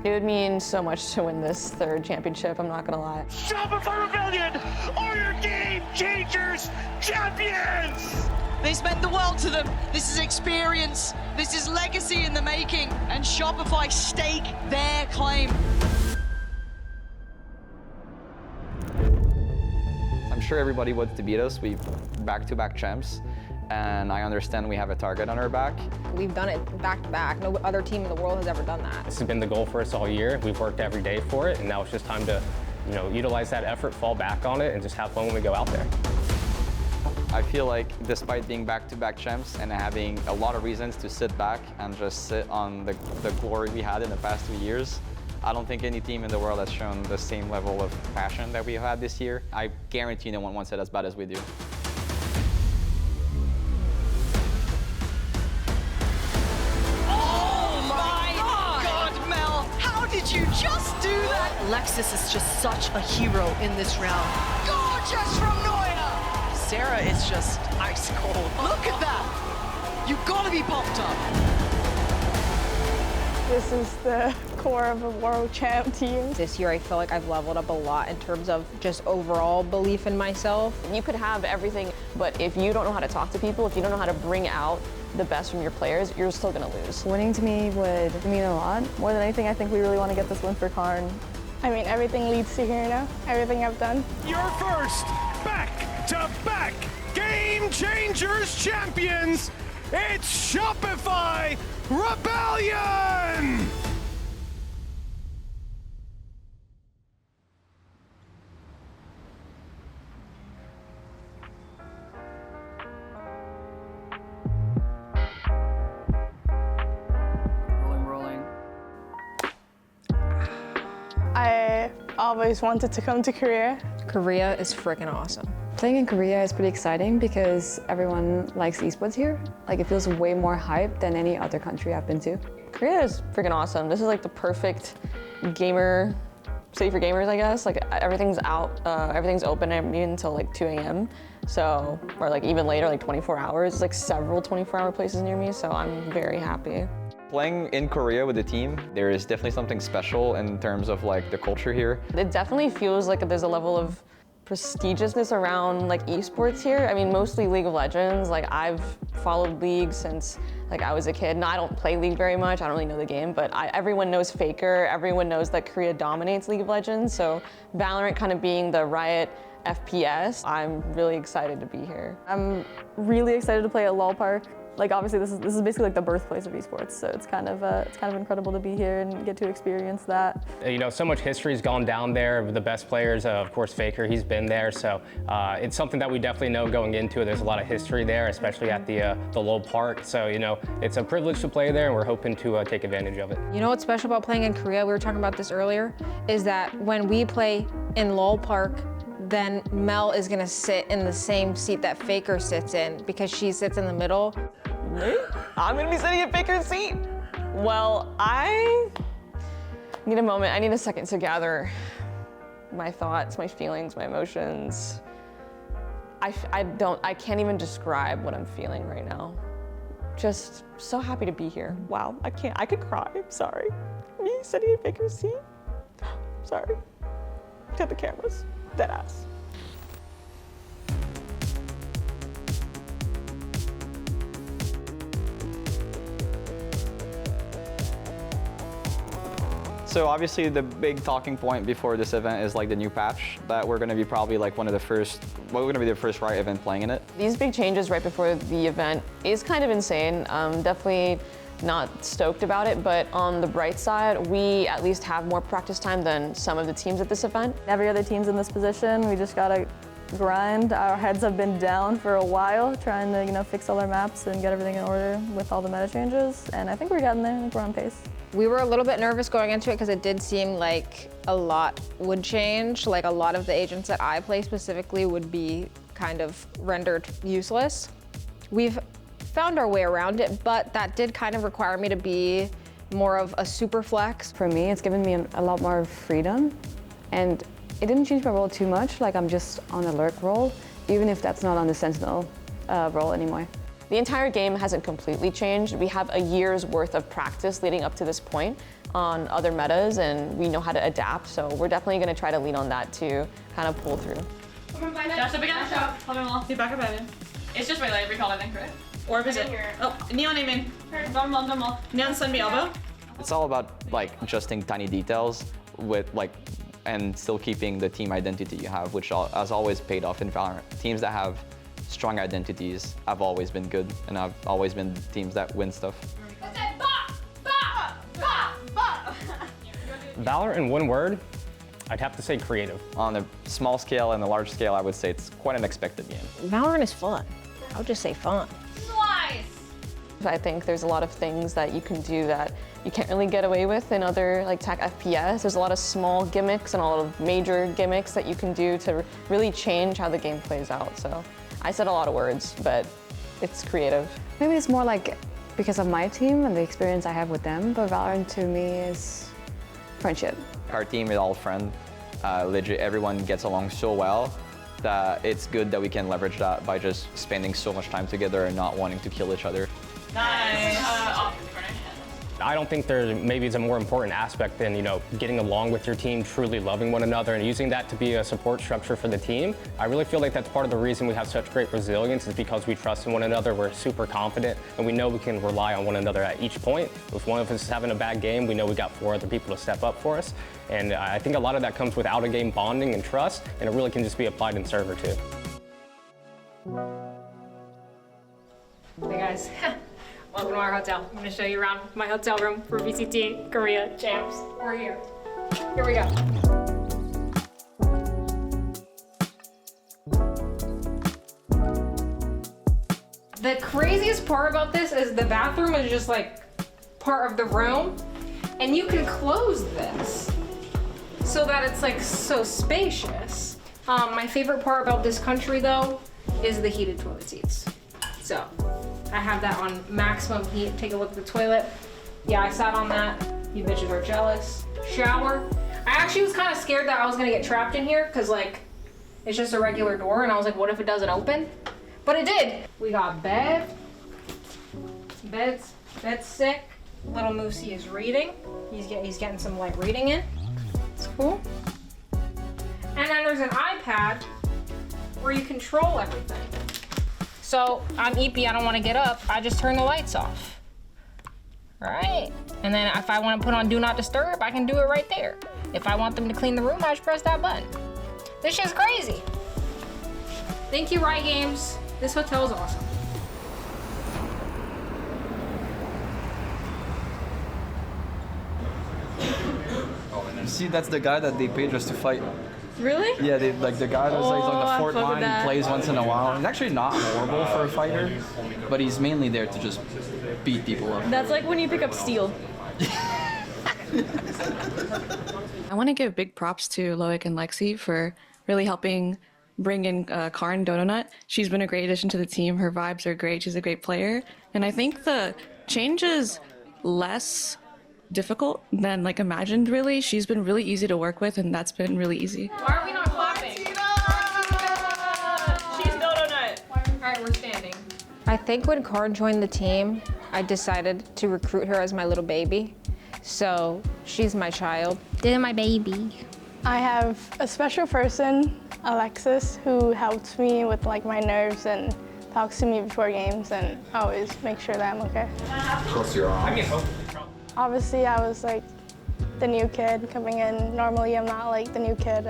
It would mean so much to win this third championship, I'm not gonna lie. Shopify Rebellion are your Game Changers Champions! This meant the world to them. This is experience. This is legacy in the making. And Shopify stake their claim. I'm sure everybody wants to beat us. We've back-to-back champs, and I understand we have a target on our back. We've done it back-to-back. No other team in the world has ever done that. This has been the goal for us all year. We've worked every day for it, and now it's just time to, utilize that effort, fall back on it, and just have fun when we go out there. I feel like despite being back-to-back champs and having a lot of reasons to sit back and just sit on the glory we had in the past 2 years, I don't think any team in the world has shown the same level of passion that we had this year. I guarantee no one wants it as bad as we do. Oh my God, Mel! How did you just do that? Alexis is just such a hero in this round. Gorgeous from Noia! Sarah is just ice cold. Look at that! You've got to be pumped up. This is the core of a world champ team. This year I feel like I've leveled up a lot in terms of just overall belief in myself. You could have everything, but if you don't know how to talk to people, if you don't know how to bring out the best from your players, you're still gonna lose. Winning to me would mean a lot. More than anything, I think we really want to get this win for Karn. I mean, everything leads to here now. Everything I've done. Your first back-to-back Game Changers Champions, it's Shopify Rebellion! Rolling. I always wanted to come to Korea. Korea is freaking awesome. Playing in Korea is pretty exciting because everyone likes esports here. Like, it feels way more hype than any other country I've been to. Korea is freaking awesome. This is like the perfect city for gamers, I guess. Like everything's out, everything's open even until like 2 a.m. So, or like even later, like 24 hours. There's like several 24-hour places near me, so I'm very happy. Playing in Korea with the team, there is definitely something special in terms of like the culture here. It definitely feels like there's a level of prestigiousness around like esports here. I mean, mostly League of Legends. Like I've followed League since like I was a kid. Now I don't play League very much. I don't really know the game, but everyone knows Faker. Everyone knows that Korea dominates League of Legends. So VALORANT kind of being the Riot FPS, I'm really excited to be here. I'm really excited to play at LOL Park. Like, obviously this is basically like the birthplace of esports, so it's kind of incredible to be here and get to experience that. So much history's gone down there. The best players, of course, Faker, he's been there. So it's something that we definitely know going into it. There's a lot of history there, especially at the LOL Park. So it's a privilege to play there, and we're hoping to take advantage of it. You know what's special about playing in Korea? We were talking about this earlier. Is that when we play in LOL Park, then Mel is gonna sit in the same seat that Faker sits in because she sits in the middle. Me? I'm gonna be sitting in Faker's seat. Well, I need a moment. I need a second to gather my thoughts, my feelings, my emotions. I can't even describe what I'm feeling right now. Just so happy to be here. Wow, I could cry, I'm sorry. Me sitting in Faker's seat? Sorry. To the cameras, dead ass. So obviously the big talking point before this event is like the new patch that we're going to be probably like we're going to be the first Riot event playing in it. These big changes right before the event is kind of insane. Definitely not stoked about it, but on the bright side, we at least have more practice time than some of the teams at this event. Every other team's in this position. We just gotta grind. Our heads have been down for a while, trying to fix all our maps and get everything in order with all the meta changes. And I think we're getting there. I think we're on pace. We were a little bit nervous going into it because it did seem like a lot would change. Like a lot of the agents that I play specifically would be kind of rendered useless. We've found our way around it, but that did kind of require me to be more of a super flex. For me, it's given me a lot more freedom, and it didn't change my role too much. Like, I'm just on a lurk role, even if that's not on the Sentinel role anymore. the entire game hasn't completely changed. We have a year's worth of practice leading up to this point on other metas, and we know how to adapt, so we're definitely going to try to lean on that to kind of pull through. Dash up again. Hold on wall. Be back up in. It's just my light recall, I think, right? Or is it? Oh, Neon aim in. Normal. Neon send me elbow. It's all about like adjusting tiny details with like, and still keeping the team identity you have, which has always paid off in VALORANT. Teams that have strong identities have always been good, and have always been teams that win stuff. VALORANT in one word, I'd have to say creative. On a small scale and a large scale, I would say it's quite an unexpected game. VALORANT is fun. I would just say fun. I think there's a lot of things that you can do that you can't really get away with in other like tech FPS. There's a lot of small gimmicks and a lot of major gimmicks that you can do to really change how the game plays out. So I said a lot of words, but it's creative. Maybe it's more like because of my team and the experience I have with them, but VALORANT to me is friendship. Our team is all friends. Legit, everyone gets along so well that it's good that we can leverage that by just spending so much time together and not wanting to kill each other. Nice. I don't think maybe it's a more important aspect than, getting along with your team, truly loving one another and using that to be a support structure for the team. I really feel like that's part of the reason we have such great resilience is because we trust in one another, we're super confident, and we know we can rely on one another at each point. If one of us is having a bad game, we know we got 4 other people to step up for us. And I think a lot of that comes with out-of-game bonding and trust, and it really can just be applied in server too. Hey guys. Welcome to our hotel. I'm gonna show you around my hotel room for VCT Korea Champs. We're here. Here we go. The craziest part about this is the bathroom is just like part of the room, and you can close this so that it's like so spacious. My favorite part about this country though is the heated toilet seats. So I have that on maximum heat. Take a look at the toilet. Yeah, I sat on that. You bitches are jealous. Shower. I actually was kind of scared that I was gonna get trapped in here because like, it's just a regular door and I was like, what if it doesn't open? But it did. We got bed. Bed's sick. Little Moosey is reading. He's getting some light reading in. It's cool. And then there's an iPad where you control everything. So I'm EP, I don't want to get up. I just turn the lights off. All right. And then if I want to put on Do Not Disturb, I can do it right there. If I want them to clean the room, I just press that button. This shit's crazy. Thank you, Riot Games. This hotel is awesome. See, that's the guy that they pay just to fight. Really? Yeah, the guy that's like on the fort line, he plays once in a while. He's actually not horrible for a fighter, but he's mainly there to just beat people up. That's like when you pick up steel. I want to give big props to Loic and Lexi for really helping bring in Karn Dodonut. She's been a great addition to the team. Her vibes are great. She's a great player. And I think the change is less difficult than like imagined, really. She's been really easy to work with, and that's been really easy. Why are we not clapping? She's Dodonut. All right, we're standing. I think when Karn joined the team, I decided to recruit her as my little baby. So she's my child. This is my baby. I have a special person, Alexis, who helps me with like my nerves and talks to me before games and always makes sure that I'm okay. Close your eyes. Obviously, I was like the new kid coming in. Normally, I'm not like the new kid.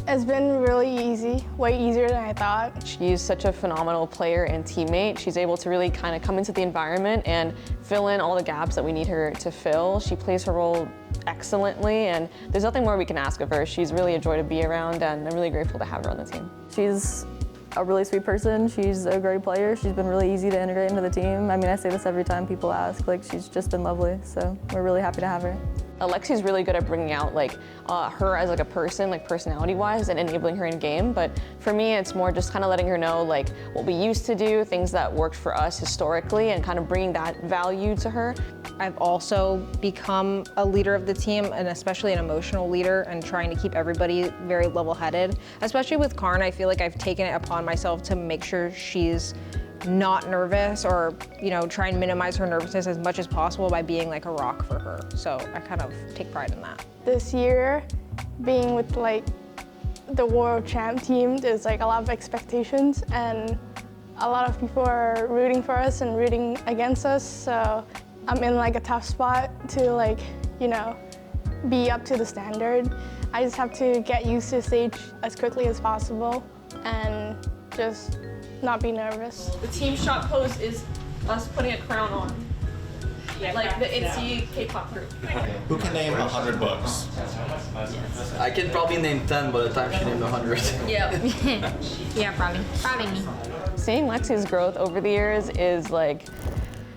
It's been really easy, way easier than I thought. She's such a phenomenal player and teammate. She's able to really kind of come into the environment and fill in all the gaps that we need her to fill. She plays her role excellently, and there's nothing more we can ask of her. She's really a joy to be around, and I'm really grateful to have her on the team. She's a really sweet person. She's a great player. She's been really easy to integrate into the team. I mean, I say this every time people ask, like she's just been lovely. So we're really happy to have her. Alexi's really good at bringing out like her as like a person, like personality-wise, and enabling her in game. But for me, it's more just kind of letting her know like what we used to do, things that worked for us historically, and kind of bringing that value to her. I've also become a leader of the team, and especially an emotional leader, and trying to keep everybody very level-headed. Especially with Karn, I feel like I've taken it upon myself to make sure she's not nervous or, you know, try and minimize her nervousness as much as possible by being like a rock for her. So I kind of take pride in that. This year, being with like the world champ team, there's like a lot of expectations and a lot of people are rooting for us and rooting against us. So I'm in like a tough spot to like, you know, be up to the standard. I just have to get used to the stage as quickly as possible and just not be nervous. The team shot pose is us putting a crown on. Yeah, like the ITZY K-pop group. Who can name 100 books? I can probably name 10 by the time she named 100. Yeah. Yeah, probably me. Seeing Lexi's growth over the years is like,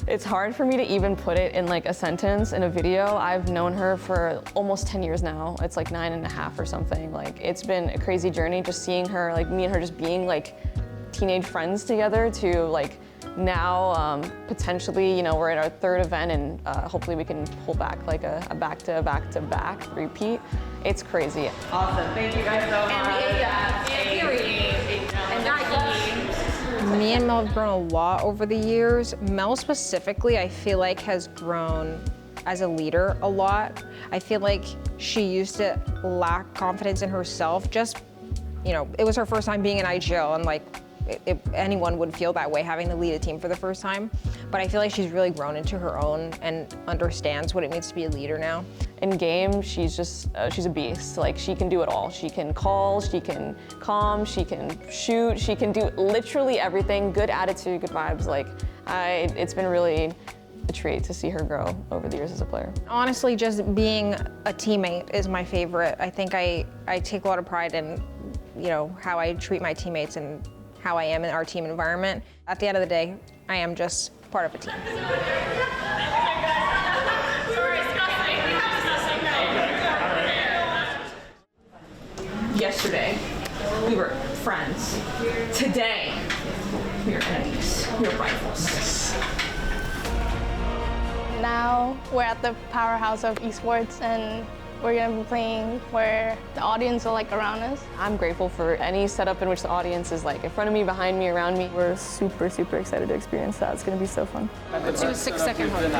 it's hard for me to even put it in like a sentence in a video. I've known her for almost 10 years now. It's like 9.5 or something. Like, it's been a crazy journey just seeing her, like me and her just being like teenage friends together to like now potentially, you know, we're at our 3rd event and hopefully we can pull back like a back-to-back three-peat. It's crazy. Awesome. Thank you guys so much. Me and Mel have grown a lot over the years. Mel specifically, I feel like has grown as a leader a lot. I feel like she used to lack confidence in herself. Just, you know, it was her first time being in IGL and like, anyone would feel that way having to lead a team for the first time. But I feel like she's really grown into her own and understands what it means to be a leader now. In game, she's just, she's a beast. Like, she can do it all. She can call, she can calm, she can shoot, she can do literally everything. Good attitude, good vibes. Like, it's been really a treat to see her grow over the years as a player. Honestly, just being a teammate is my favorite. I think I take a lot of pride in, you know, how I treat my teammates and how I am in our team environment. At the end of the day, I am just part of a team. Yesterday, we were friends. Today, we are enemies. We are rivals. Now we're at the powerhouse of esports and we're gonna be playing where the audience are like around us. I'm grateful for any setup in which the audience is like in front of me, behind me, around me. We're super excited to experience that. It's gonna be so fun. Let's do a 6-second hold.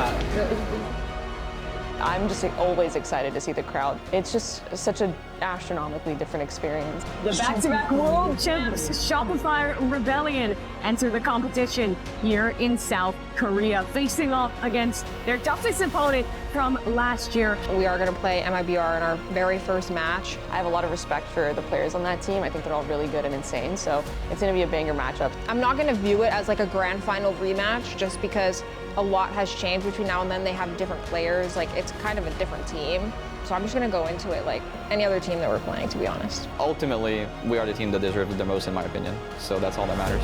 I'm just always excited to see the crowd. It's just such an astronomically different experience. The back-to-back world champs, Shopify Rebellion, enter the competition here in South Korea, facing off against their toughest opponent from last year. We are going to play MIBR in our very first match. I have a lot of respect for the players on that team. I think they're all really good and insane, so it's going to be a banger matchup. I'm not going to view it as like a grand final rematch just because a lot has changed between now and then. They have different players, like it's kind of a different team. So I'm just gonna go into it like any other team that we're playing, to be honest. Ultimately, we are the team that deserves it the most, in my opinion. So that's all that matters.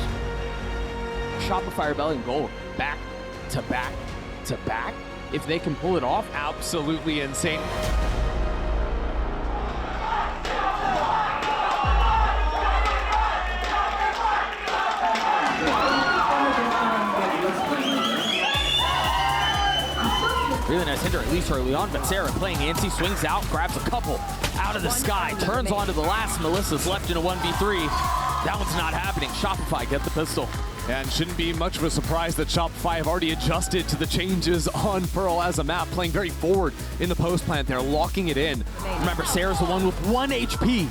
Shopify Rebellion Gold, back to back to back. If they can pull it off, absolutely insane. Really nice hinder, at least early on, but Sarah playing antsy, swings out, grabs a couple out of the sky, turns onto the last. Melissa's left in a 1v3. That one's not happening. Shopify get the pistol. And shouldn't be much of a surprise that Shopify have already adjusted to the changes on Pearl as a map, playing very forward in the post plant there, locking it in. Remember, Sarah's the one with 1 HP.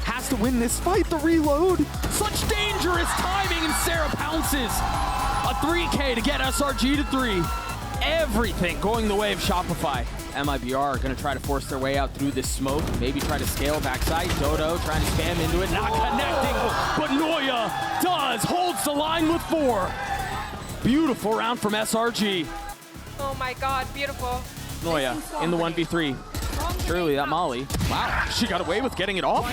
Has to win this fight, the reload. Such dangerous timing, and Sarah pounces. A 3K to get SRG to 3. Everything going the way of Shopify. MIBR are going to try to force their way out through this smoke, maybe try to scale backside. Dodo trying to spam into it, not connecting, but Noia does, holds the line with 4. Beautiful round from SRG. Oh my god, beautiful. Noia in the 1v3. Surely that Molly. Wow, she got away with getting it off.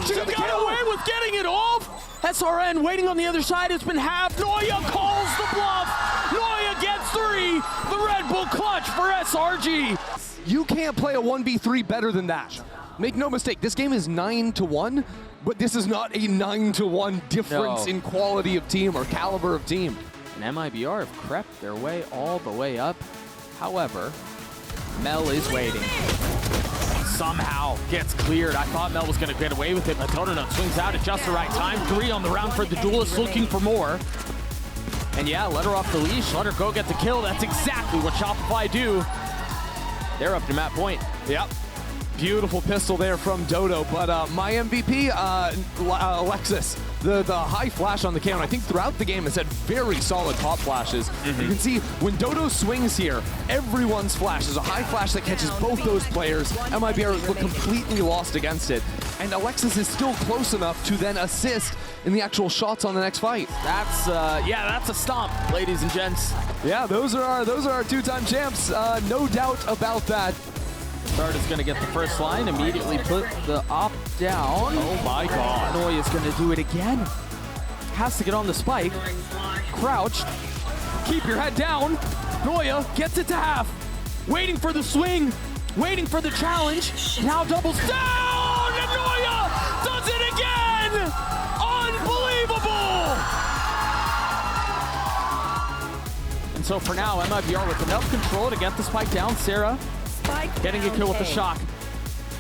She got away with getting it off. SRN waiting on the other side. It's been halved. Noia calls the bluff. Noia gets 3. The Red Bull clutch for SRG. You can't play a 1v3 better than that. Make no mistake, this game is 9-1, but this is not a 9-1 difference in quality of team or caliber of team. And MIBR have crept their way all the way up. However, Mel is waiting. Somehow gets cleared. I thought Mel was going to get away with it, but dodonut swings out at just the right time. 3 on the round for the duelist, looking for more. And yeah, let her off the leash, let her go get the kill. That's exactly what Shopify do. They're up to map point. Yep. Beautiful pistol there from Dodo, but my MVP, Alexis, the high flash on the cannon, I think throughout the game has had very solid pop flashes. You can see when Dodo swings here, everyone's flash is a high flash that catches both those players. MIBR look completely lost against it, and Alexis is still close enough to then assist in the actual shots on the next fight. That's that's a stomp, ladies and gents. Yeah, those are our two-time champs. No doubt about that. Start is going to get the first line, immediately put the op down. Oh my god. Noia is going to do it again. Has to get on the spike. Crouched. Keep your head down. Noia gets it to half. Waiting for the swing. Waiting for the challenge. Now doubles down, and Noia does it again! Unbelievable! And so for now, MIBR with enough control to get the spike down. Sarah getting a kill with the shock.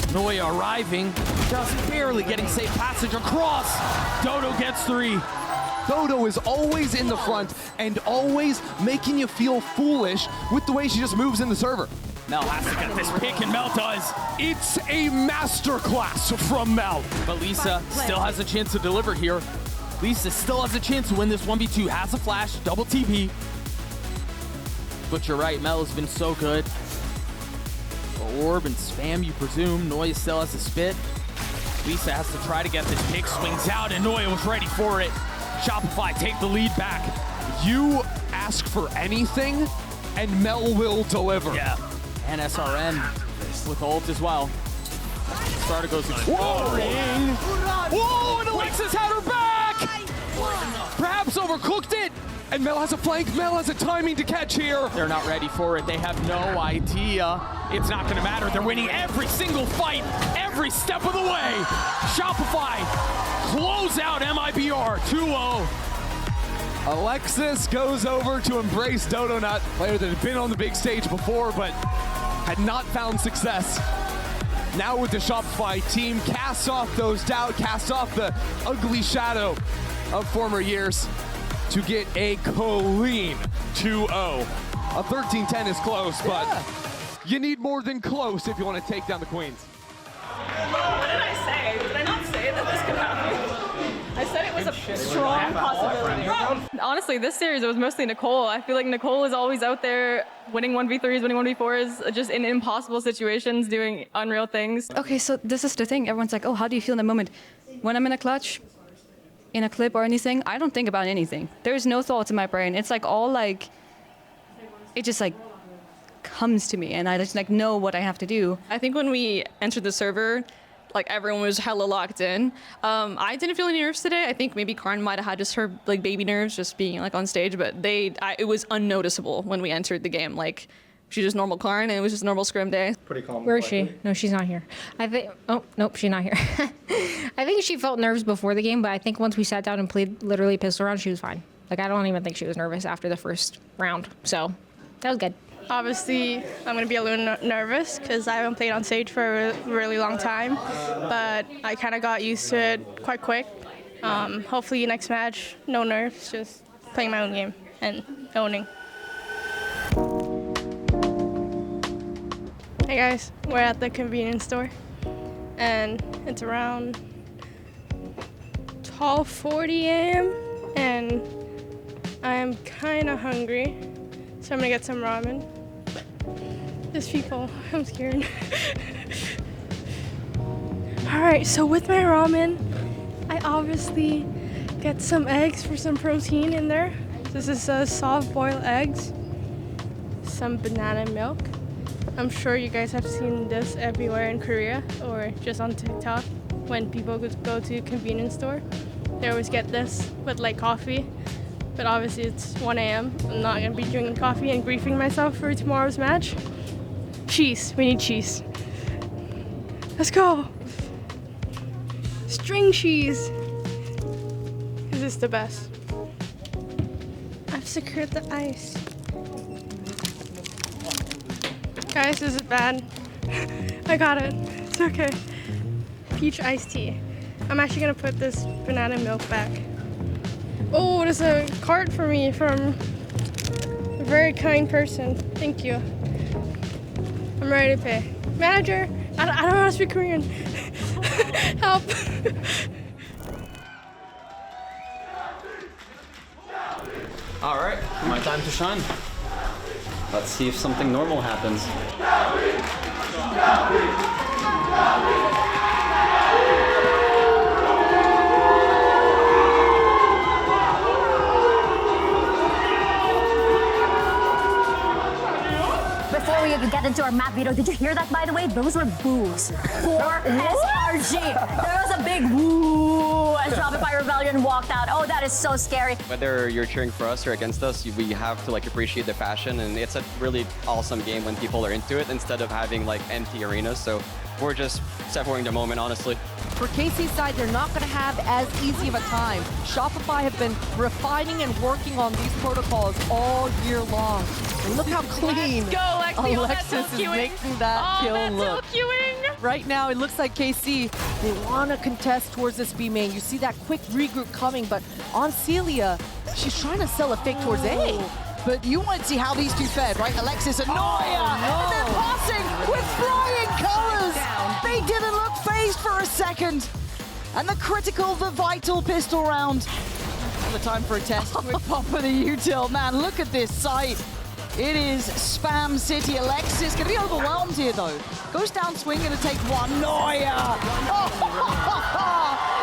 Noia arriving, just barely getting safe passage across. Dodo gets 3. Dodo is always in the front and always making you feel foolish with the way she just moves in the server. Mel has to get this pick, and Mel does. It's a masterclass from Mel. But Lisa still has a chance to deliver here. Lisa still has a chance to win this 1v2. Has a flash, double TP. But you're right, Mel has been so good. Orb and spam, you presume. Noia still has a spit. Lisa has to try to get this pick. Swings out, and Noia was ready for it. Shopify take the lead back. You ask for anything, and Mel will deliver. Yeah. And SRN with ult as well. Starter goes exploring. Whoa, and Alexis had her back! Perhaps overcooked it. And Mel has a flank. Mel has a timing to catch here. They're not ready for it. They have no idea. It's not going to matter. They're winning every single fight, every step of the way. Shopify close out MIBR 2-0. Alexis goes over to embrace dodonut, player that had been on the big stage before but had not found success. Now with the Shopify team, casts off those doubt, casts off the ugly shadow of former years to get a clean 2-0. A 13-10 is close, but you need more than close if you want to take down the Queens. What did I say? Did I not say that this could happen? I said it was a strong possibility. Honestly, this series, it was mostly Nicole. I feel like Nicole is always out there winning 1v3s, winning 1v4s, just in impossible situations, doing unreal things. Okay, so this is the thing. Everyone's like, oh, how do you feel in the moment? When I'm in a clutch, in a clip or anything, I don't think about anything. There's no thoughts in my brain. It's like all like, it just like comes to me and I just like know what I have to do. I think when we entered the server, like everyone was hella locked in. I didn't feel any nerves today. I think maybe Karn might have had just her like baby nerves just being like on stage, but it was unnoticeable when we entered the game. Like she's just normal Karn and it was just a normal scrim day. Pretty calm. Where is she? No, she's not here. I think, oh, nope, she's not here. I think she felt nerves before the game, but I think once we sat down and played literally pistol round, she was fine. Like, I don't even think she was nervous after the first round. So, that was good. Obviously, I'm going to be a little nervous because I haven't played on stage for a really long time, but I kind of got used to it quite quick. Hopefully next match, no nerves, just playing my own game and owning. Hey guys, we're at the convenience store and it's around 12:40 a.m. and I'm kind of hungry, so I'm gonna get some ramen. There's people, I'm scared. All right, so with my ramen, I obviously get some eggs for some protein in there. This is soft boiled eggs, some banana milk. I'm sure you guys have seen this everywhere in Korea or just on TikTok when people go to a convenience store. They always get this with like coffee, but obviously it's 1 a.m. I'm not gonna be drinking coffee and griefing myself for tomorrow's match. Cheese, we need cheese. Let's go. String cheese. This is the best. I've secured the ice. Guys, this is bad. I got it. It's okay. Peach iced tea. I'm actually gonna put this banana milk back. Oh, there's a card for me from a very kind person. Thank you. I'm ready to pay. Manager, I don't know how to speak Korean. Help. All right, my time to shine. Let's see if something normal happens. Before we get into our map video, did you hear that, by the way? Those were boos for SRG. There was a big woo as Shopify Rebellion walked out. Oh, that is so scary. Whether you're cheering for us or against us, we have to appreciate the passion, and it's a really awesome game when people are into it instead of having empty arenas. So we're just savoring the moment, honestly. For KC's side, they're not going to have as easy of a time. Shopify have been refining and working on these protocols all year long. And look how clean Let's go, Lexi. Alexis is making that kill look. Right now, it looks like KC, they want to contest towards this B main. You see that quick regroup coming, but on Celia, she's trying to sell a fake towards A. But you want to see how these two fared, right? Alexis and Noia, and they're passing with flying colors. They didn't look phased for a second. And the critical, the vital pistol round. Another time for a test. Quick pop for the util. Man, look at this sight. It is Spam City. Alexis gonna be overwhelmed here though. Goes down swinging to take one. Noia!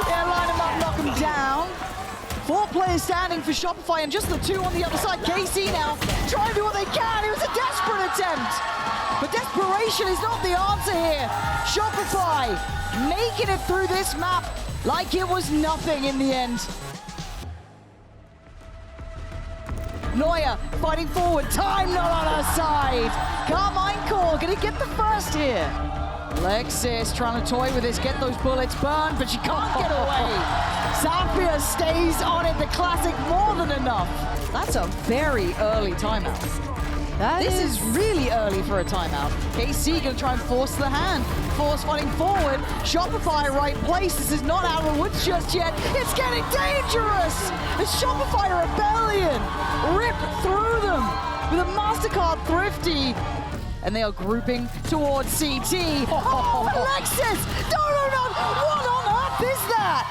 Yeah, line him up, knock him down. 4 players standing for Shopify and just the 2 on the other side. KC now trying to do what they can. It was a desperate attempt. But desperation is not the answer here. Shopify making it through this map like it was nothing in the end. Noia fighting forward. Time not on her side. Karmine Corp gonna get the first here. Alexis trying to toy with this, get those bullets burned, but she can't get away. Zafia stays on it, the classic more than enough. That's a very early timeout. This is really early for a timeout. KC gonna try and force the hand. Force fighting forward. Shopify right place. This is not out of the woods just yet. It's getting dangerous. The Shopify Rebellion rip through them with a MasterCard Thrifty. And they are grouping towards CT. Oh, Alexis! Dodonut! What on earth is that?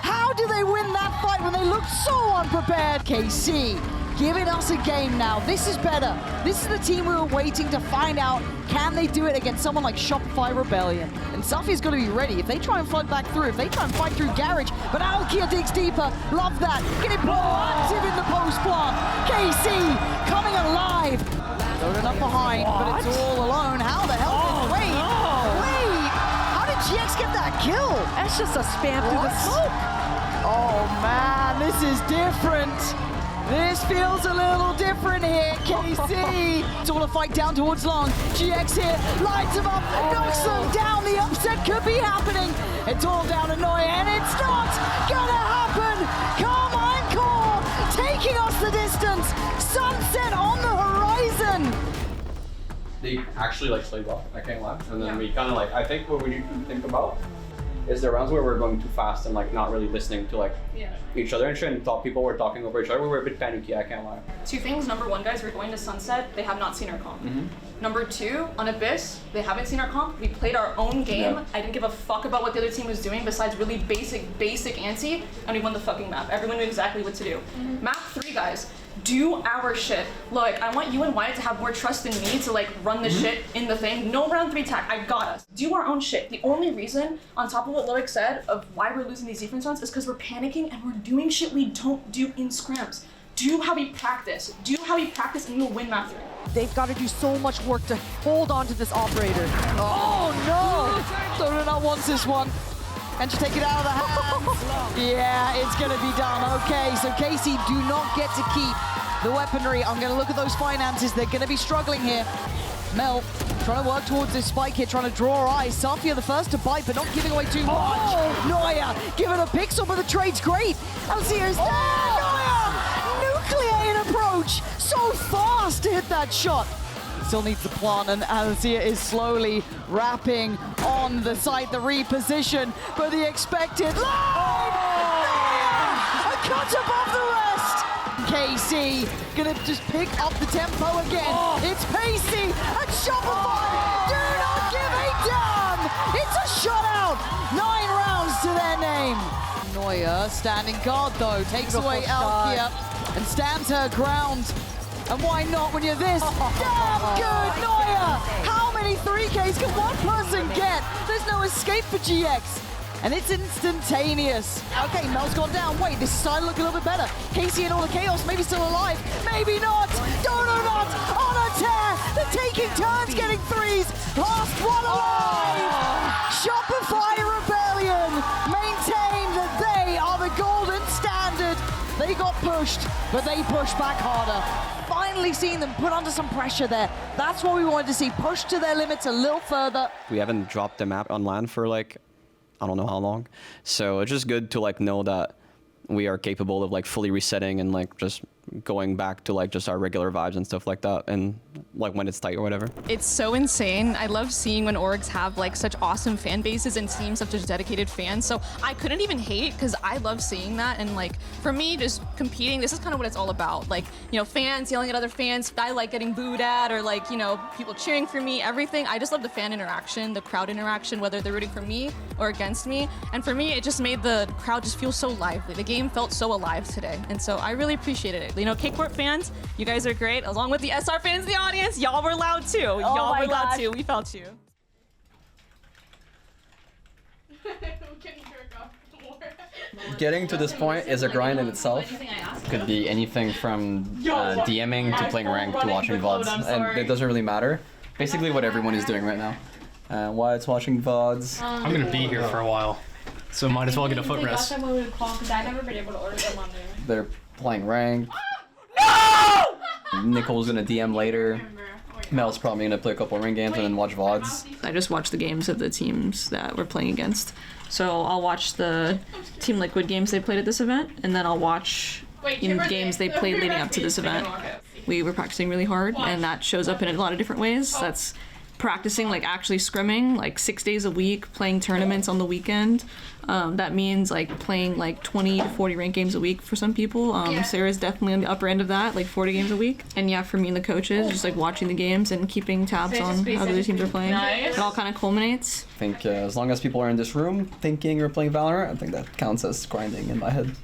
How do they win that fight when they look so unprepared? KC giving us a game now. This is better. This is the team we were waiting to find out. Can they do it against someone like Shopify Rebellion? And Safi's got to be ready. If they try and flood back through, if they try and fight through Garage, but Alkia digs deeper. Love that. Getting proactive in the post plant. KC coming alive. Dodonut behind, but it's all alone. How the hell did wait? How did GX get that kill? That's just a spam through the smoke. Oh man, this is different. This feels a little different here, KC. It's all a fight down towards Long. GX here, lights him up, knocks them down. The upset could be happening. It's all down to Noia, and it's not gonna happen. Karmine Corp taking us the distance. Sunset on the horizon. They actually played well, I can't lie. And then we kind of I think what we need to think about is the rounds where we're going too fast and not really listening to each other and thought people were talking over each other. We were a bit panicky, I can't lie. 2 things. Number 1, guys, we're going to Sunset. They have not seen our comp. Number 2, on Abyss, they haven't seen our comp. We played our own game. Yeah. I didn't give a fuck about what the other team was doing besides really basic anti, and we won the fucking map. Everyone knew exactly what to do. Map 3, guys, do our shit. Look, I want you and Wyatt to have more trust in me to run the shit in the thing. No round 3 tack, I got us. Do our own shit. The only reason, on top of what Loic said, of why we're losing these defense rounds is because we're panicking and we're doing shit we don't do in scrims. Do how we practice. Do how we practice and you'll win map 3. They've got to do so much work to hold on to this operator. Oh no! Dodonut wants this one. And to take it out of the hands. Yeah, it's gonna be done. Okay, so KC do not get to keep the weaponry. I'm gonna look at those finances. They're gonna be struggling here. Mel trying to work towards this spike here, trying to draw eyes. Safia the first to bite, but not giving away too much. Noia giving a pixel, but the trade's great. Alcia's there. Noia! Nuclear in approach. So fast to hit that shot. Still needs the plant, and Alcia is slowly wrapping on the site, the reposition for the expected line. Noia! A cuts above the rest. KC gonna just pick up the tempo again. It's Pacey and Shopify. Do not give a damn. It's a shutout. 9 rounds to their name. Noia standing guard though, takes away Alkia and stands her ground. And why not when you're this damn good, Noia? How many 3Ks can one person get? There's no escape for GX. And it's instantaneous. Okay, Mel's gone down. Wait, this is starting to look a little bit better. Casey and all the chaos, maybe still alive. Maybe not. Dodonut on a tear. They're taking turns getting threes. Last one alive. Shopify Rebellion maintain that they are the golden standard. They got pushed, but they pushed back harder. Finally seeing them put under some pressure there. That's what we wanted to see. Push to their limits a little further. We haven't dropped the map on LAN for like, I don't know how long. So it's just good to like know that we are capable of like fully resetting and like just going back to like just our regular vibes and stuff like that, and like when it's tight or whatever. It's so insane. I love seeing when orgs have like such awesome fan bases and teams such as dedicated fans. So I couldn't even hate because I love seeing that. And like for me, just competing, this is kind of what it's all about. Like, you know, fans yelling at other fans. I like getting booed at, or like, you know, people cheering for me, everything. I just love the fan interaction, the crowd interaction, whether they're rooting for me or against me. And for me, it just made the crowd just feel so lively. The game felt so alive today. And so I really appreciated it. You know, K-Corp fans, you guys are great. Along with the SR fans in the audience, y'all were loud too. Y'all were loud too. We felt you. Getting to this point is a grind in itself. Could be anything from DMing to playing ranked to watching VODs, and it doesn't really matter. Basically what everyone is doing right now. Why it's watching VODs. I'm gonna be here for a while, so might as well get a foot rest. I've never been able to order them on there. They're playing ranked. No! Nicole's gonna DM later. Mel's probably gonna play a couple ring games and then watch VODs. I just watch the games of the teams that we're playing against. So I'll watch the Team Liquid games they played at this event, and then I'll watch games they played leading up to this event. We were practicing really hard, and that shows up in a lot of different ways. That's practicing, like actually scrimming, like 6 days a week, playing tournaments on the weekend. That means like playing like 20 to 40 ranked games a week for some people. Sarah's definitely on the upper end of that, like 40 games a week. And yeah, for me and the coaches, just like watching the games and keeping tabs on how the other teams are playing. It all kind of culminates. I think as long as people are in this room thinking or playing Valorant, I think that counts as grinding in my head.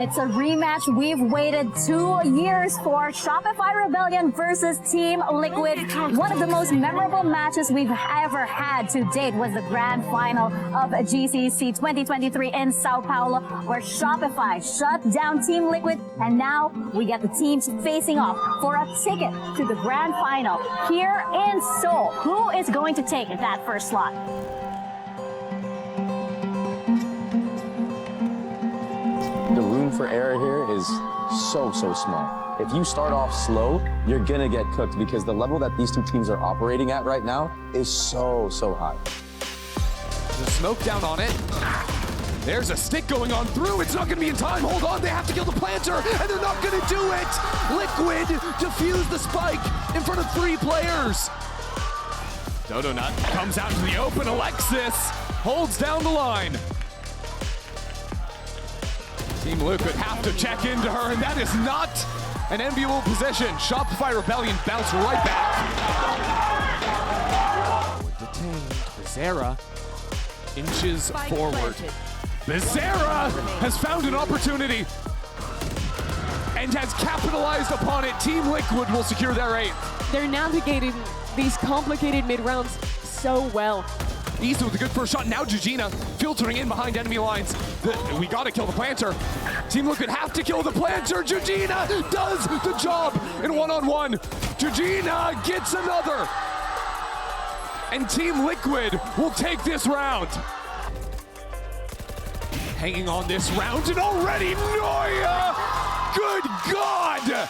It's a rematch we've waited 2 years for. Shopify Rebellion versus Team Liquid. One of the most memorable matches we've ever had to date was the grand final of GCC 2023 in Sao Paulo, where Shopify shut down Team Liquid, and now we get the teams facing off for a ticket to the grand final here in Seoul. Who is going to take that first slot? The room for error here is so small. If you start off slow, you're gonna get cooked because the level that these two teams are operating at right now is so high. The smoke down on it. There's a stick going on through. It's not gonna be in time. Hold on, they have to kill the planter, and they're not gonna do it. Liquid defuse the spike in front of 3 players. Dodonut comes out to the open. Alexis holds down the line. Team Liquid have to check into her, and that is not an enviable position. Shopify Rebellion bounce right back. Detained. Bizarra inches forward. Bizarra has found an opportunity and has capitalized upon it. Team Liquid will secure their 8th. They're navigating these complicated mid-rounds so well. Easy with a good first shot. Now Jujina filtering in behind enemy lines. We gotta kill the planter. Team Liquid have to kill the planter. Jujina does the job in one-on-one. Jujina gets another. And Team Liquid will take this round. Hanging on this round, and already Noia! Good God!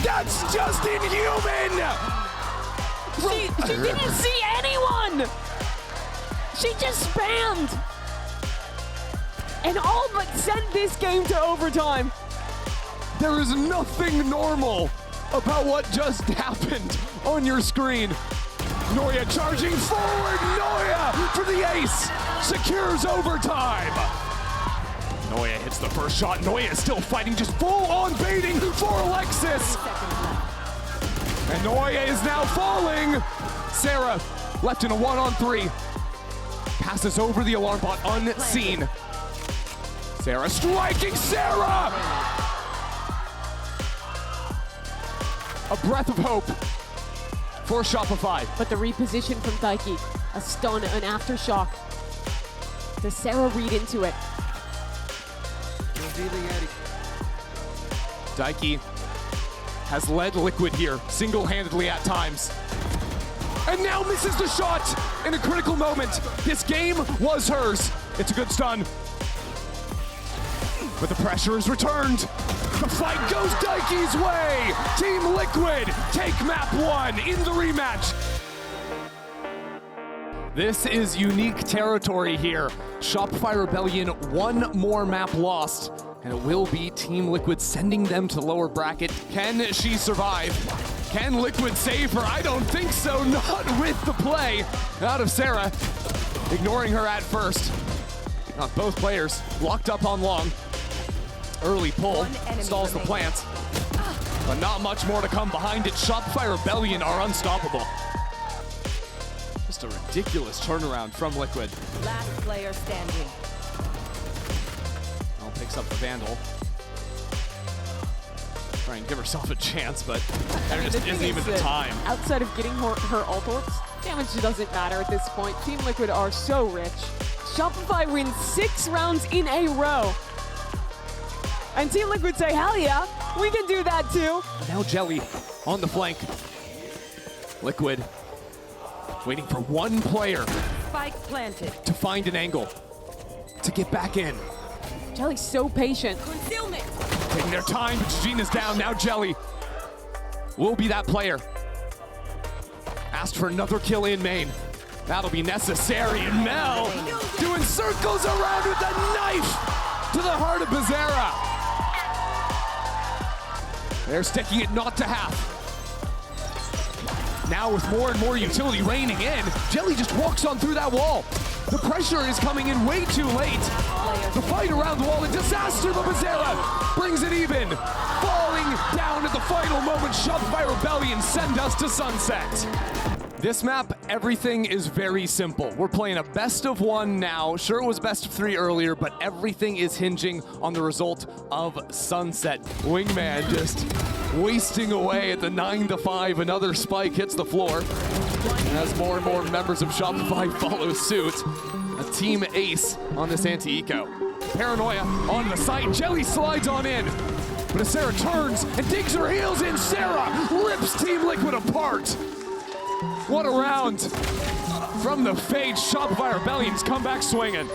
That's just inhuman! She didn't see anyone! She just spammed! And all but sent this game to overtime. There is nothing normal about what just happened on your screen. Noia charging forward. Noia for the ace. Secures overtime. Noia hits the first shot. Noia is still fighting, just full on baiting for Alexis. And Noia is now falling. Sarah left in a 1-on-3. Passes over the alarm bot unseen. Sarah striking. Sarah! A breath of hope for Shopify. But the reposition from Daiki, a stun, an aftershock. Does Sarah read into it? Daiki has led Liquid here single-handedly at times. And now misses the shot in a critical moment. This game was hers. It's a good stun. But the pressure is returned. The fight goes Daiki's way. Team Liquid take map 1 in the rematch. This is unique territory here. Shopify Rebellion, one more map lost, and it will be Team Liquid sending them to lower bracket. Can she survive? Can Liquid save her? I don't think so, not with the play out of Sarah. Ignoring her at first. Not both players locked up on long. Early pull, stalls the plant. But not much more to come behind it. Shopify Rebellion are unstoppable. Just a ridiculous turnaround from Liquid. Last player standing. Well, picks up the Vandal. Trying to give herself a chance, but there just isn't even the time. Outside of getting her ult orcs, damage doesn't matter at this point. Team Liquid are so rich. Shopify wins 6 rounds in a row. And Team Liquid say, hell yeah, we can do that too. Now Jelly on the flank. Liquid waiting for one player Spike planted. to find an angle, to get back in. Jelly's so patient. Concealment. Taking their time, but Gina's down. Now Jelly will be that player. Asked for another kill in main. That'll be necessary. And Mel doing circles around with a knife to the heart of Bizarra. They're sticking it not to half. Now with more and more utility raining in, Jelly just walks on through that wall. The pressure is coming in way too late. The fight around the wall, a disaster, but Bizarra brings it even. Falling down at the final moment, Shopify Rebellion send us to sunset. This map, everything is very simple. We're playing a best of 1 now. Sure, it was best of 3 earlier, but everything is hinging on the result of sunset. Wingman just wasting away at the 9-5. Another spike hits the floor. And as more and more members of Shopify follow suit, a team ace on this anti-eco. Paranoia on the site. Jelly slides on in. But as Sarah turns and digs her heels in, Sarah rips Team Liquid apart. What a round from the Fade. Shopify Rebellion's come back swinging.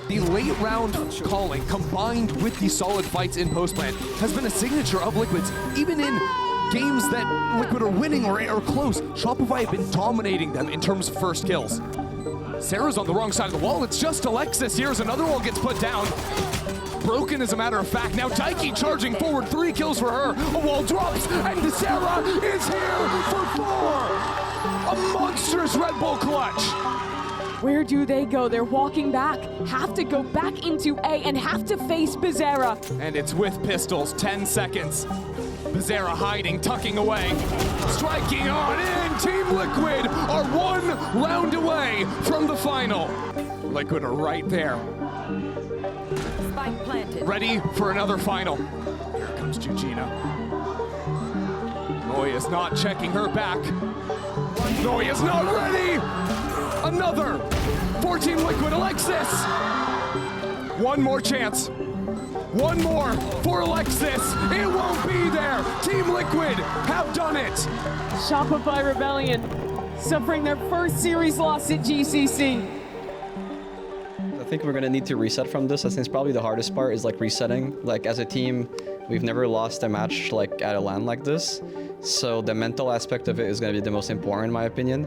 The late round calling combined with the solid fights in post-plan has been a signature of Liquid's. Even in games that Liquid are winning or close, Shopify have been dominating them in terms of first kills. Sarah's on the wrong side of the wall. It's just Alexis. Here's another wall gets put down. Broken as a matter of fact. Now Daiki charging forward, 3 kills for her. A wall drops and Sarah is here for 4. A monstrous Red Bull clutch. Where do they go? They're walking back. Have to go back into A and have to face Bizarra. And it's with pistols, 10 seconds. Bizarra hiding, tucking away. Striking on in. Team Liquid are 1 round away from the final. Liquid are right there. Spike planted. Ready for another final. Here comes Gugina. Noia's not checking her back. Noia's not ready. Another 14 Liquid. Alexis. One more chance. One more for Alexis. It won't be there. Team Liquid have done it. Shopify Rebellion suffering their first series loss at GCC. I think we're gonna need to reset from this. I think it's probably the hardest part is like resetting. Like as a team, we've never lost a match like at a LAN like this. So the mental aspect of it is gonna be the most important in my opinion.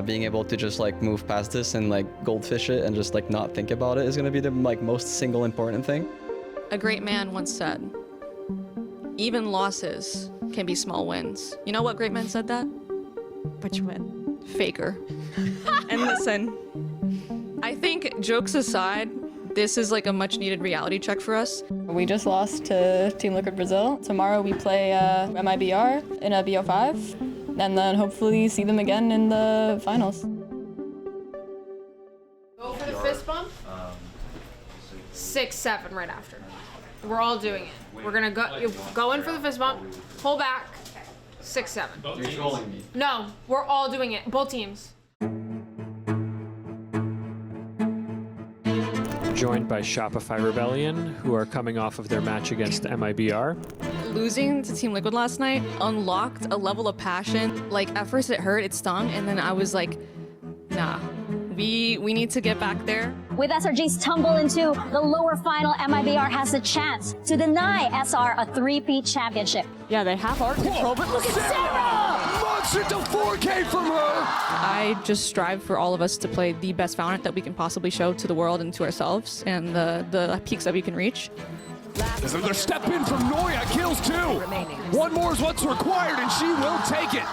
Being able to just like move past this and like goldfish it and just like not think about it is gonna be the like most single important thing. A great man once said, even losses can be small wins. You know what great men said that? Which one? Faker. And listen, I think jokes aside, this is like a much needed reality check for us. We just lost to Team Liquid Brazil. Tomorrow we play MIBR in a BO5, and then hopefully see them again in the finals. Go for the fist bump. 6-7 right after. We're all doing it. We're gonna go. You go in for the fist bump. Pull back. 6-7. You're trolling me. No, we're all doing it. Both teams. Joined by Shopify Rebellion, who are coming off of their match against MIBR. Losing to Team Liquid last night unlocked a level of passion. Like at first it hurt, it stung, and then I was like, nah, we need to get back there. With SRG's tumble into the lower final, MIBR has the chance to deny SR a three-peat championship. Yeah, they have art control, but look at Sarah! Monster to 4K from her! I just strive for all of us to play the best VALORANT that we can possibly show to the world and to ourselves, and the peaks that we can reach. There's another step in from Noia, kills 2. One more is what's required, and she will take it.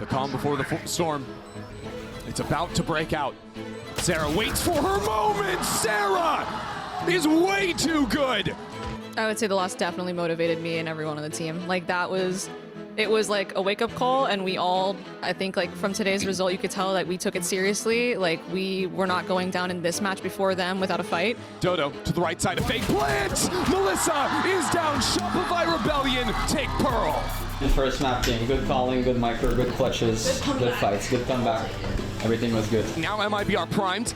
The calm before the storm. It's about to break out. Sarah waits for her moment. Sarah is way too good. I would say the loss definitely motivated me and everyone on the team. Like it was like a wake-up call, and we all, I think like from today's result, you could tell that we took it seriously. Like we were not going down in this match before them without a fight. Dodo to the right side of fake plant. Melissa is down. Shopify Rebellion take Pearl. Good first map game, good calling, good micro, good clutches, good fights, good comeback. Everything was good. Now MIBR primed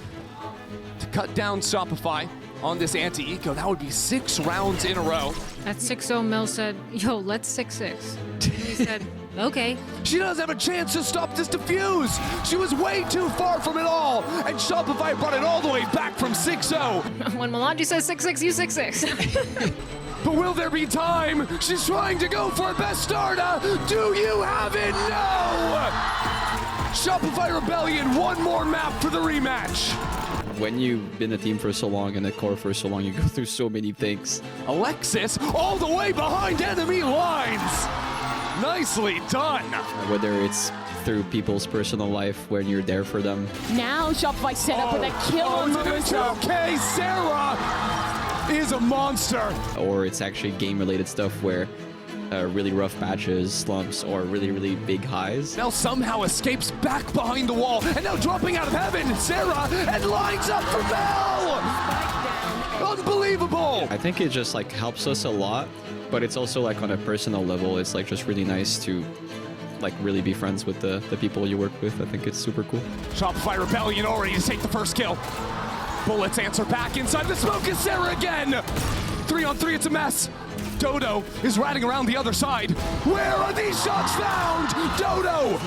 to cut down Shopify on this anti-eco. That would be 6 rounds in a row. At 6-0, Mel said, yo, let's 6-6. And he said, okay. She doesn't have a chance to stop this defuse. She was way too far from it all, and Shopify brought it all the way back from 6-0. When Melange says 6-6, you 6-6. But will there be time? She's trying to go for a best starter. Do you have it? No! Shopify Rebellion, one more map for the rematch. When you've been a team for so long and a core for so long, you go through so many things. Alexis all the way behind enemy lines. Nicely done. Whether it's through people's personal life when you're there for them. Now Shopify set up with a kill on Melissa. Okay, Sarah is a monster. Or it's actually game-related stuff where really rough patches, slumps, or really, really big highs. Now somehow escapes back behind the wall, and now dropping out of heaven, Sarah, and lines up for Bell! Unbelievable! I think it just like helps us a lot, but it's also like on a personal level, it's like just really nice to like really be friends with the people you work with. I think it's super cool. Shopify Rebellion already to take the first kill. Bullets answer back inside the smoke is Sarah again! 3-on-3, it's a mess. Dodo is riding around the other side. Where are these shots found? Dodo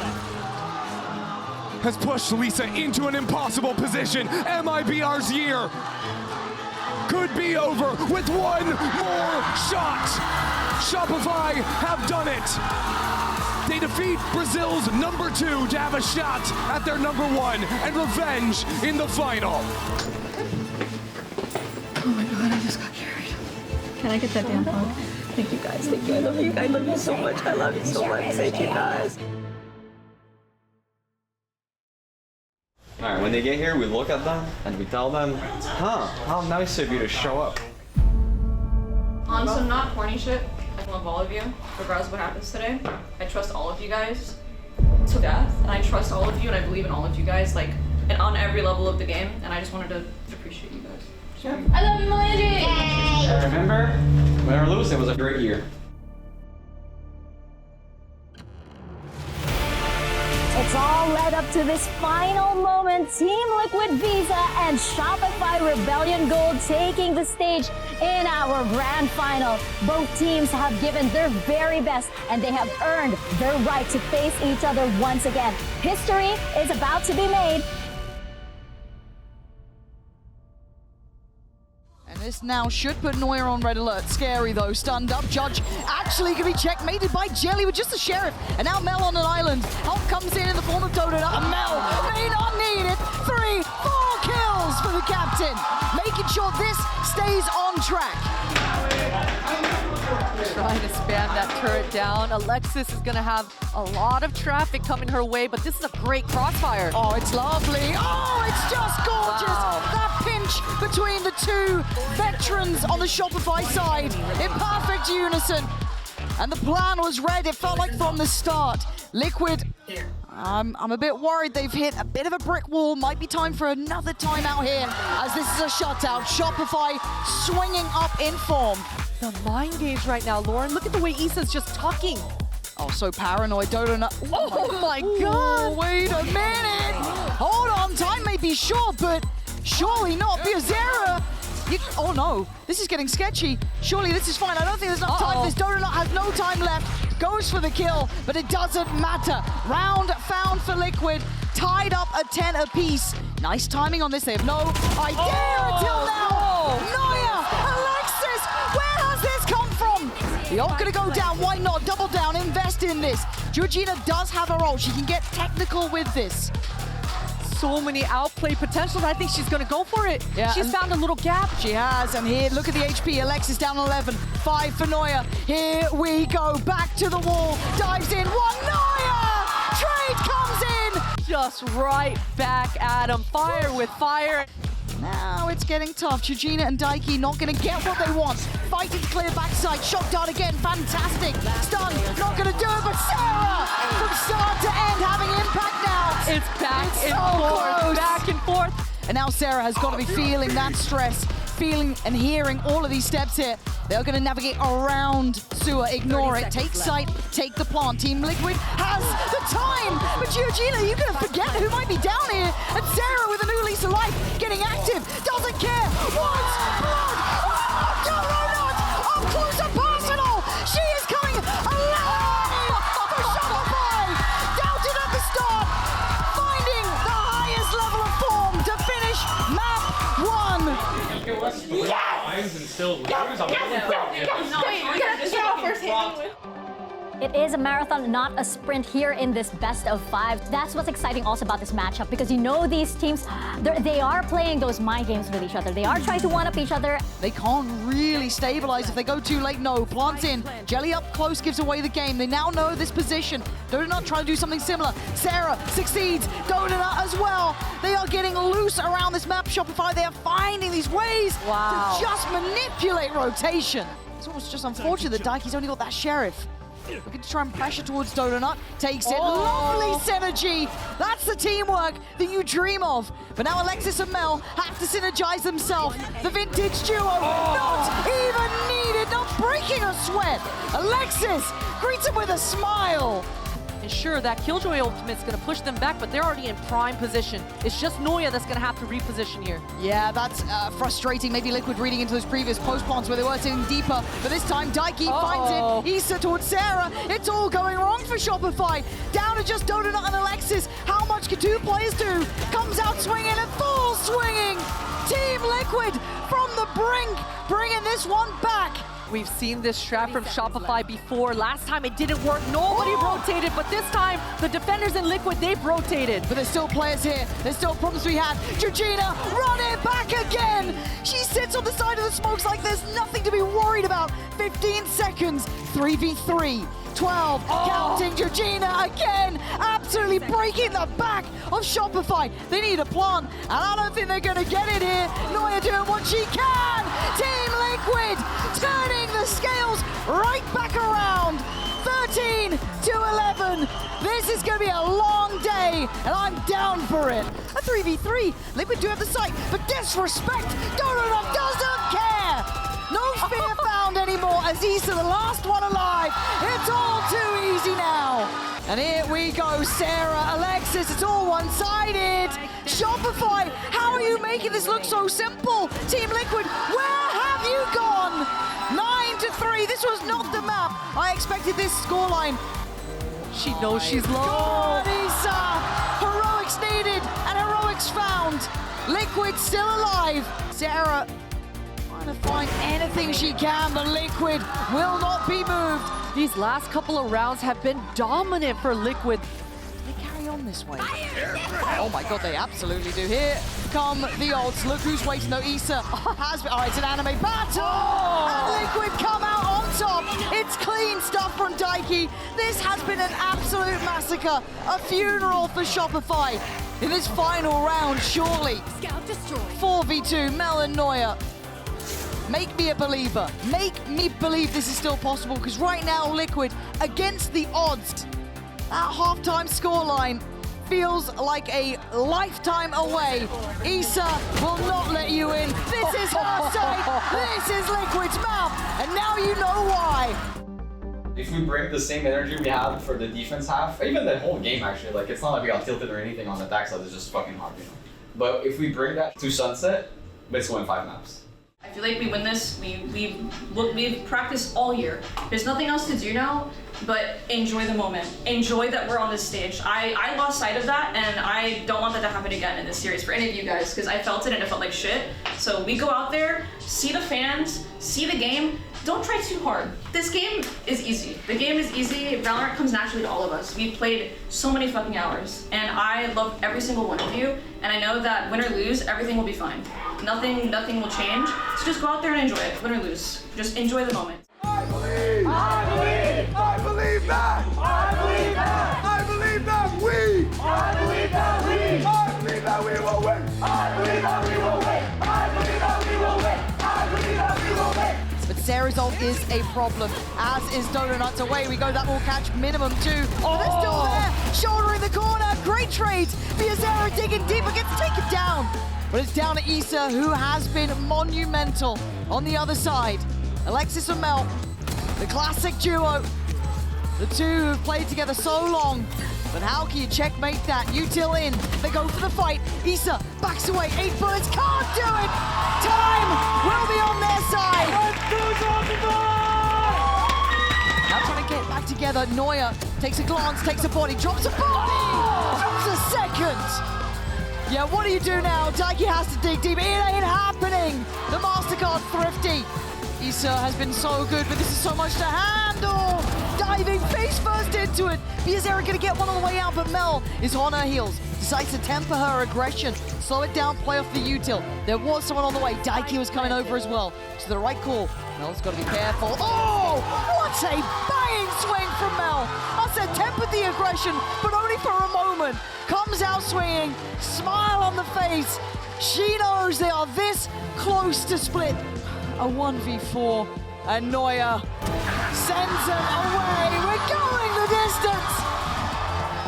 has pushed Lisa into an impossible position. MIBR's year could be over with one more shot. Shopify have done it. They defeat Brazil's #2 to have a shot at their #1 and revenge in the final. Oh my god, I just got carried. Can I get that damn hug? Thank you guys, thank you. I love you. I love you so much. I love you so much. Thank you guys. Alright, when they get here, we look at them and we tell them, huh, how nice of you to show up. On some not corny shit, I love all of you, regardless of what happens today. I trust all of you guys to death, and I trust all of you, and I believe in all of you guys, like, and on every level of the game, and I just wanted to appreciate you guys. Yeah. I love you, Melange! Remember, win or lose, it was a great year. It's all led up to this final moment. Team Liquid Visa and Shopify Rebellion Gold taking the stage in our grand final. Both teams have given their very best and they have earned their right to face each other once again. History is about to be made. This now should put Noia on red alert. Scary though, stunned up. Judge actually can be checkmated by Jelly with just a sheriff. And now Mel on an island. Help comes in the form of Dodonut. And Mel may not need it. 3-4 kills for the captain. Making sure this stays on track. trying to spam that turret down. Alexis is going to have a lot of traffic coming her way, but this is a great crossfire. Oh, it's lovely. Oh, it's just gorgeous. Wow. That pinch between the two veterans on the Shopify side in perfect unison. And the plan was read, it felt like from the start. Liquid, I'm a bit worried they've hit a bit of a brick wall. Might be time for another timeout here, as this is a shutout. Shopify swinging up in form. The mind games right now, Lauren. Look at the way Issa's just talking. Oh, so paranoid. Dodonut. Oh my God. Wait a minute. Hold on, time may be short, but surely not. Biazera. Oh no, this is getting sketchy. Surely this is fine. I don't think there's enough time. This Dodonut has no time left. Goes for the kill, but it doesn't matter. Round found for Liquid. Tied up at 10 apiece. Nice timing on this. They have no idea until now. Noia, Alexis, where has this come from? The ult gonna go down. Why not? Double down, invest in this. Georgina does have her ult. She can get technical with this. So many outplay potential. I think she's going to go for it. Yeah, she's found a little gap. She has, and here, look at the HP. Alexis down 11, 5 for Noia. Here we go, back to the wall, dives in, 1 Noia! Trade comes in! Just right back at him. Fire with fire. Now it's getting tough. Georgina and Daiki not going to get what they want. Fighting to clear backside. Shock dart again. Fantastic. Stun. Not going to do it, but Sarah from start to end having impact now. It's back and so forth. close. Back and forth. And now Sarah has got to be feeling that stress. Feeling and hearing all of these steps here. They're going to navigate around Sewer. Ignore it. Take sight. Take the plant. Team Liquid has the time. But Georgina, you're going to forget who might be down here. And Sarah with a new lease of life. Getting active. Doesn't care. Wants blood. Oh, Dodonut. Up close and personal. She is coming alive for Shopify. Doubted at the start. Finding the highest level of form to finish map 1. It is a marathon, not a sprint here in this best of 5. That's what's exciting also about this matchup, because you know these teams, they are playing those mind games with each other. They are trying to one-up each other. They can't really stabilize if they go too late. No, plants in. Jelly up close gives away the game. They now know this position. Dodonut trying to do something similar. Sarah succeeds. Dodonut as well. They are getting loose around this map. Shopify, they are finding these ways to just manipulate rotation. It's almost just unfortunate that Daiki's only got that sheriff. Looking to try and pressure towards Dodonut. Takes it. Lovely synergy. That's the teamwork that you dream of. But now Alexis and Mel have to synergize themselves. The vintage duo. Not even needed. Not breaking a sweat. Alexis greets him with a smile. And sure, that Killjoy ultimate's going to push them back, but they're already in prime position. It's just Noia that's going to have to reposition here. Yeah, that's frustrating. Maybe Liquid reading into those previous post plants where they were sitting deeper. But this time, Daiki finds it. Issa towards Sarah. It's all going wrong for Shopify. Down to just Dodonut and Alexis. How much can two players do? Comes out swinging and full swinging. Team Liquid from the brink, bringing this one back. We've seen this strat from Shopify before. Last time it didn't work. Nobody rotated, but this time the defenders in Liquid, they've rotated. But there's still players here. There's still problems we had. Georgina, run it back again. She sits on the side of the smokes like there's nothing to be worried about. 15 seconds, 3v3. 12, counting Georgina again, absolutely breaking the back of Shopify. They need a plant, and I don't think they're gonna get it here. Noia doing what she can. Team Liquid turning the scales right back around. 13 to 11. This is gonna be a long day, and I'm down for it. A 3v3, Liquid do have the sight, but disrespect, Dodonut doesn't care. No fear found anymore as Issa, the last one alive. It's all too easy now. And here we go, Sarah, Alexis, it's all one-sided. Shopify, how are you making this look so simple? Team Liquid, where have you gone? 9-3, this was not the map. I expected this scoreline. She knows she's low. God, Issa, heroics needed and heroics found. Liquid still alive. Sarah, to find anything she can, but Liquid will not be moved. These last couple of rounds have been dominant for Liquid. They carry on this way. Oh my god, they absolutely do. Here come the ults. Look who's waiting though. Issa has been. Oh, it's an anime battle. And Liquid come out on top. It's clean stuff from Daiki. This has been an absolute massacre, a funeral for Shopify. In this final round, surely, 4v2, Mel and Noia. Make me a believer. Make me believe this is still possible, because right now, Liquid, against the odds, that halftime scoreline feels like a lifetime away. Issa will not let you in. This is her side. This is Liquid's map, and now you know why. If we bring the same energy we had for the defense half, even the whole game actually, like it's not like we got tilted or anything on the attack side, it's just fucking hard, you know. But if we bring that to Sunset, let's win 5 maps. I feel like we win this. We've practiced all year. There's nothing else to do now, but enjoy the moment. Enjoy that we're on this stage. I lost sight of that, and I don't want that to happen again in this series for any of you guys, because I felt it and it felt like shit. So we go out there, see the fans, see the game. Don't try too hard. This game is easy. The game is easy. Valorant comes naturally to all of us. We've played so many fucking hours, and I love every single one of you, and I know that win or lose, everything will be fine. Nothing will change. So just go out there and enjoy it, win or lose. Just enjoy the moment. I believe that! I believe that we! I believe that we will win! I believe that we will win! I believe that we will win! I believe that we will win! But Sarah's ult is a problem, as is Dodonut. Away we go, that will catch minimum 2. Oh, they're still there, shouldering the corner, great trade. Sarah digging deeper, gets taken down. But it's down to Issa, who has been monumental on the other side. Alexis and Mel, the classic duo. The two who've played together so long. But how can you checkmate that? Util in, they go for the fight. Issa backs away, 8 bullets, can't do it! Time will be on their side! Now trying to get back together, Noia takes a glance, takes a body, drops a body! Drops a second! Yeah, what do you do now? Daiki has to dig deep, it ain't happening! The MasterCard thrifty. Issa has been so good, but this is so much to handle! Diving face first into it. VCT gonna get one on the way out, but Mel is on her heels. Decides to temper her aggression. Slow it down, play off the util. There was someone on the way. Daiki was coming over as well. To the right call. Mel's got to be careful. Oh! What a banging swing from Mel! I said temper the aggression, but only for a moment. Comes out swinging. Smile on the face. She knows they are this close to split. A 1v4. And Noia sends them away. We're going the distance.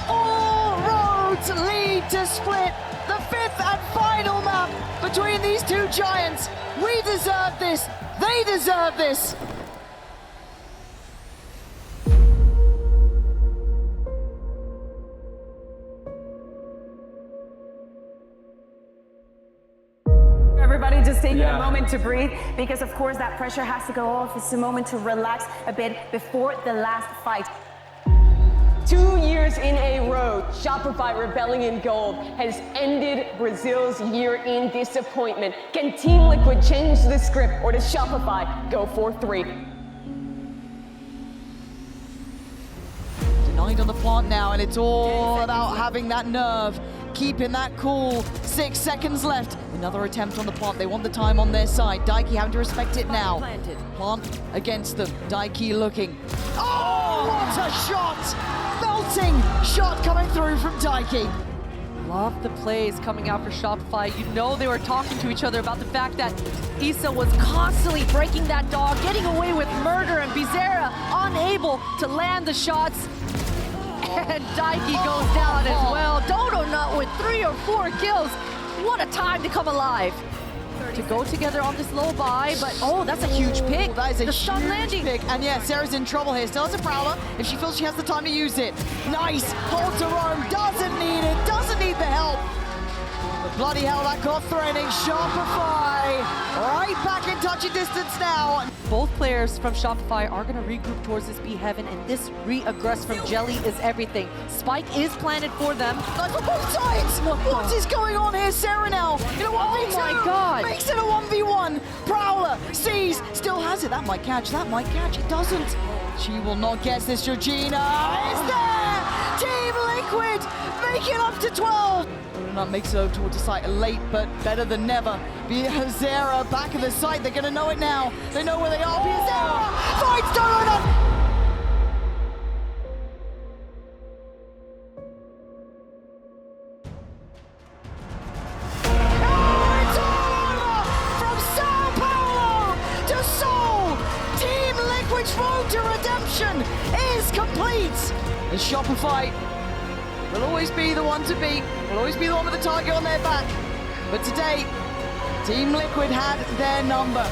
All roads lead to split. The 5th and final map between these two giants. We deserve this. They deserve this. Everybody just taking a moment to breathe, because of course that pressure has to go off. It's a moment to relax a bit before the last fight. 2 years in a row, Shopify Rebellion Gold has ended Brazil's year in disappointment. Can Team Liquid change the script, or does Shopify go 4-3? Denied on the plant now, and it's all about having that nerve, keeping that cool. 6 seconds left. Another attempt on the plant. They want the time on their side. Daiki having to respect it now. Plant against them. Daiki looking. Oh, what a shot! Melting shot coming through from Daiki. Love the plays coming out for Shopify. You know they were talking to each other about the fact that Issa was constantly breaking that dog, getting away with murder, and Bizarra unable to land the shots. And Daiki goes down as well. Dodonut with 3 or 4 kills. What a time to come alive. To go together on this low buy, but oh, that's a huge pick. That is a stun landing pick. And yeah, Sarah's in trouble here. Still has a Prowler if she feels she has the time to use it. Nice. Hold to roam. Doesn't need it. Doesn't need the help. But bloody hell, that got threatening. Shopify right back in touching distance now. Both players from Shopify are going to regroup towards this B heaven, and this re-aggress from Jelly is everything. Spike is planted for them. Like on both sides! What is going on here? Sarah now in a 1v2! Oh my god! Makes it a 1v1! Prowler sees, still has it. That might catch, it doesn't. She will not guess this. Georgina is there! Team Liquid Liquid make it up to 12. Dodonut makes it over towards the site late, but better than never. Biazera back at the site. They're going to know it now. They know where they are. Biazera finds Dodonut. Seoul! Team Liquid's road to redemption is complete! And Shopify will always be the one to beat, will always be the one with the target on their back. But today, Team Liquid had their number.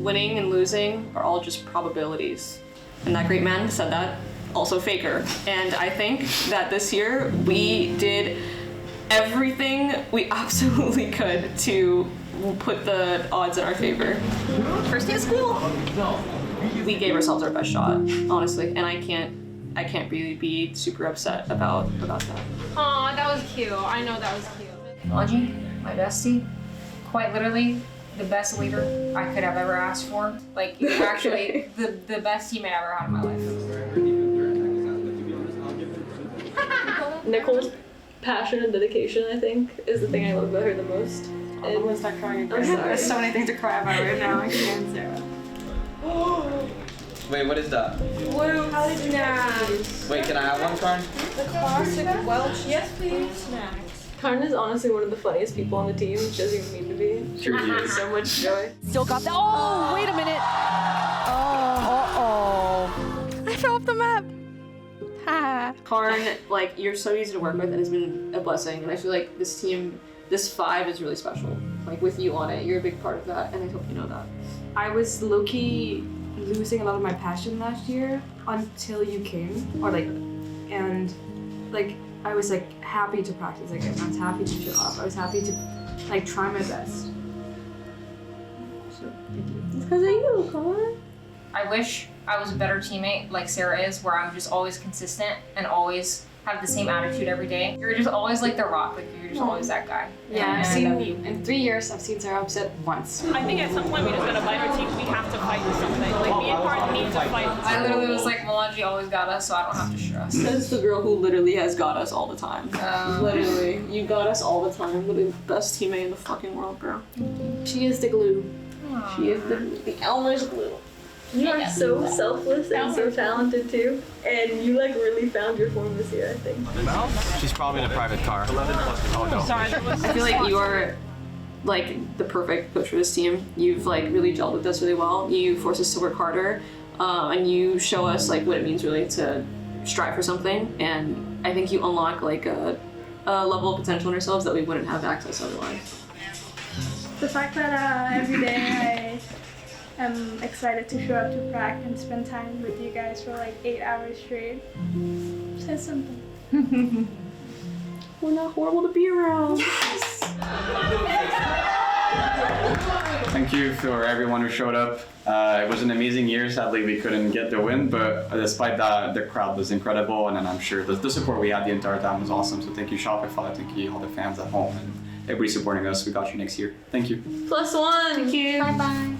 Winning and losing are all just probabilities. And that great man said that, also Faker. And I think that this year we did everything we absolutely could to put the odds in our favor. First day of school, we gave ourselves our best shot, honestly. And I can't really be super upset about that. Aw, that was cute. I know that was cute. Anji, my bestie, quite literally the best leader I could have ever asked for. Like, you're actually the best teammate I ever had in my life. Nicole's passion and dedication, I think, is the thing I love about her the most. I'm gonna start crying again. There's so many things to cry about right now. I can't, Sarah. Wait, what is that? Blue snacks. Wait, can I have one, Karn? The classic Welch. Yes, please. Snacks. Karn is honestly one of the funniest people on the team. She doesn't even mean to be. Sure he is. So much joy. Still got that. Oh, wait a minute. Oh, I fell off the map. Ha. Karn, like, you're so easy to work with, and it's been a blessing. And I feel like this team, this 5 is really special. Like, with you on it, you're a big part of that, and I hope you know that. I was low-key losing a lot of my passion last year until you came, I was like happy to practice again. I was happy to show up. I was happy to like try my best. So thank you. It's because of you, Karn. I wish I was a better teammate like Sarah is, where I'm just always consistent and always have the same attitude every day. You're just always like the rock, like you're just always that guy. Yeah, and I've I love you. seen in 3 years I've seen Sarah upset once. I think at some point we just gotta fight our teams. We have to fight for something. Like, me and Karn need to fight. I literally was like, Melange always got us, so I don't have to stress. Says the girl who literally has got us all the time. Literally, you got us all the time. You're the best teammate in the fucking world, girl. She is the glue. She is the Elmer's glue. You are so selfless and so talented too, and you like really found your form this year, I think. She's probably in a private car. Oh no. Sorry. I feel like you are like the perfect coach for this team. You've like really gelled with us really well. You force us to work harder, and you show us like what it means really to strive for something. And I think you unlock like a level of potential in ourselves that we wouldn't have access otherwise. The fact that every day I'm excited to show up to prac and spend time with you guys for like 8 hours straight says something. We're not horrible to be around. Yes! Thank you for everyone who showed up. It was an amazing year. Sadly, we couldn't get the win, but despite that, the crowd was incredible, and I'm sure the support we had the entire time was awesome. So thank you, Shopify. Thank you, all the fans at home, and everybody supporting us. We got you next year. Thank you. +1. Thank you. Bye-bye.